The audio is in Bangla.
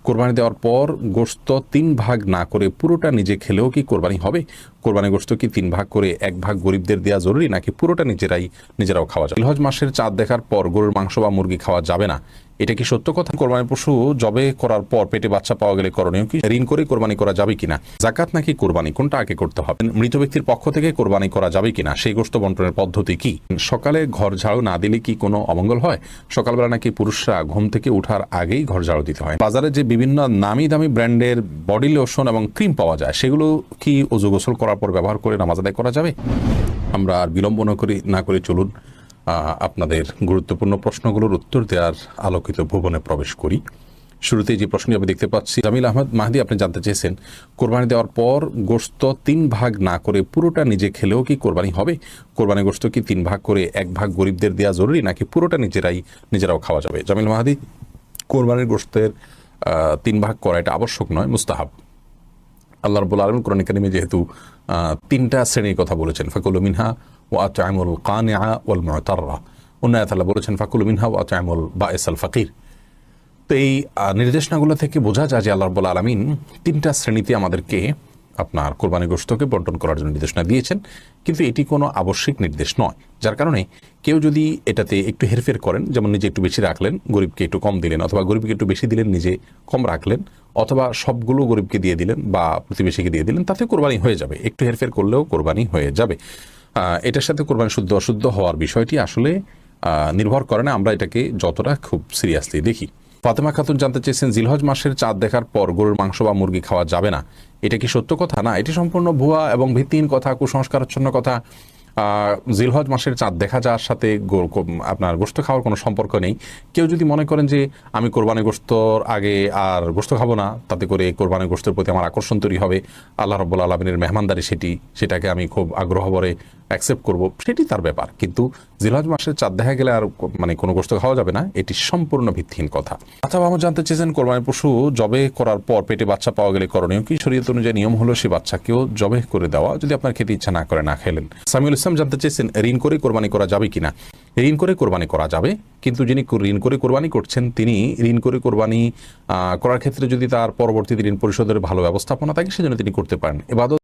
কোরবানি দেওয়ার পর গোশত 3 ভাগ না করে পুরোটা নিজে খেলেও কি কোরবানি হবে? কোরবানি গোশত কি 3 ভাগ করে 1 ভাগ গরিবদের দেওয়া জরুরি, নাকি পুরোটা নিজেরাও খাওয়া যাবে? জিলহজ মাসের চাঁদ দেখার পর গরুর মাংস বা মুরগি খাওয়া যাবে না, এটা কি সত্য কথা? কোরবানি পশু জবে করার পর পেটে বাচ্চা পাওয়া গেলে করণীয় কি? ঋণ করে কোরবানি করা যাবে কিনা? জাকাত নাকি কোরবানি, কোনটা আগে করতে হবে? মৃত ব্যক্তির পক্ষ থেকে কোরবানি করা যাবে কিনা, সেই গোশত বন্টনের পদ্ধতি কি? সকালে ঘর ঝাড়ু না দিলে কি কোনো অমঙ্গল হয়? সকালবেলা নাকি পুরুষরা ঘুম থেকে উঠার আগেই ঘর ঝাড়ু দিতে হয়? বাজারে যে বিভিন্ন নামি দামি ব্র্যান্ডের বডি লোশন এবং ক্রিম পাওয়া যায়, সেগুলো কি ওযু গোসল করার পর ব্যবহার করে নামাজ আদায় করা যাবে? আমরা আর বিলম্ব না করে চলুন আপনাদের গুরুত্বপূর্ণ প্রশ্নগুলোর উত্তর দেওয়ার আলোকিত ভুবনে প্রবেশ করি। শুরুতেই যে প্রশ্নটি আমি দেখতে পাচ্ছি, জামিল আহমদ মাহদি আপনি জানতে চেয়েছেন, কোরবানি দেওয়ার পর গোশত 3 ভাগ না করে পুরোটা নিজে খেলেও কি কোরবানি হবে? কোরবানি গোশত কি 3 ভাগ করে 1 ভাগ গরিবদের দেওয়া জরুরি, নাকি পুরোটা নিজেরাও খাওয়া যাবে? জামিল মাহদি, কোরবানির গোশতের 3 ভাগ করা এটা আবশ্যক নয়, মুস্তাহাব। আল্লাহ রাব্বুল আলামিন কোরআন কারীমে যেহেতু 3টা শ্রেণীর কথা বলেছেন, ফাকুলু মিনহা ওয়া আত'আমুল কানিআ ওয়াল মু'তাররা, অন্য আয়াতে আল্লাহ বলেছেন ফাকুলু মিনহা ওয়া আত'আমুল বাঈসাল ফাকির। তো এই নির্দেশনাগুলো থেকে বোঝা যায় যে আল্লাহ রাব্বুল আলামিন 3টা শ্রেণীতে আমাদেরকে আপনার কোরবানি গোশতকে বন্টন করার জন্য নির্দেশনা দিয়েছেন, কিন্তু এটি কোনো আবশ্যিক নির্দেশ নয়। যার কারণে কেউ যদি এটাতে একটু হেরফের করেন, যেমন নিজে একটু বেশি রাখলেন, গরিবকে একটু কম দিলেন, অথবা গরিবকে একটু বেশি দিলেন, নিজে কম রাখলেন, অথবা সবগুলো গরিবকে দিয়ে দিলেন বা প্রতিবেশীকে দিয়ে দিলেন, তাতে কোরবানি হয়ে যাবে। একটু হেরফের করলেও কোরবানি হয়ে যাবে। এটার সাথে কোরবানি শুদ্ধ অশুদ্ধ হওয়ার বিষয়টি আসলে নির্ভর করে না, আমরা এটাকে যতটা খুব সিরিয়াসলি দেখি। ফাতেমা খাতুন জানতে চেয়েছেন, জিলহজ মাসের চাঁদ দেখার পর গরুর মাংস বা মুরগি খাওয়া যাবে না, এটা কি সত্য কথা? না, এটি সম্পূর্ণ ভুয়া এবং ভিত্তিহীন কথা, কুসংস্কারাচ্ছন্ন কথা। জিলহজ মাসের চাঁদ দেখা যাওয়ার সাথে আপনার গোশত খাওয়ার কোনো সম্পর্ক নেই। কেউ যদি মনে করেন যে আমি কোরবানি গোশতর আগে আর গোশত খাবো না, তাতে করে কোরবানি গোশতের প্রতি আমার আকর্ষণ তৈরি হবে, আল্লাহ রাব্বুল আলামিনের মেহমানদারি সেটাকে আমি খুব আগ্রহ ভরে অ্যাকসেপ্ট করব, সেটি তার ব্যাপার। কিন্তু জিলহজ মাসের চাঁদ দেখা গেলে আর কোনো গোশত খাওয়া যাবে না, এটি সম্পূর্ণ ভিত্তিহীন কথা। আচ্ছা, আমি জানতে চেয়েছেন, কোরবানি পশু জবে করার পর পেটে বাচ্চা পাওয়া গেলে করণীয় কি? শরীয়ত অনুযায়ী নিয়ম হলো সে বাচ্চাকেও জবে করে দেওয়া, যদি আপনার খেতে ইচ্ছা না করে না খেলেন। সামিউল ইসলাম জানতে চেয়েছেন, ঋণ করে কোরবানি করা যাবে কিনা? ঋণ করে কোরবানি করা যাবে, কিন্তু যিনি ঋণ করে কোরবানি করছেন, তিনি ঋণ করে কোরবানি করার ক্ষেত্রে যদি তার পরবর্তীতে ঋণ পরিশোধের ভালো ব্যবস্থাপনা থাকে, সেজন্য তিনি করতে পারেন। ইবাদত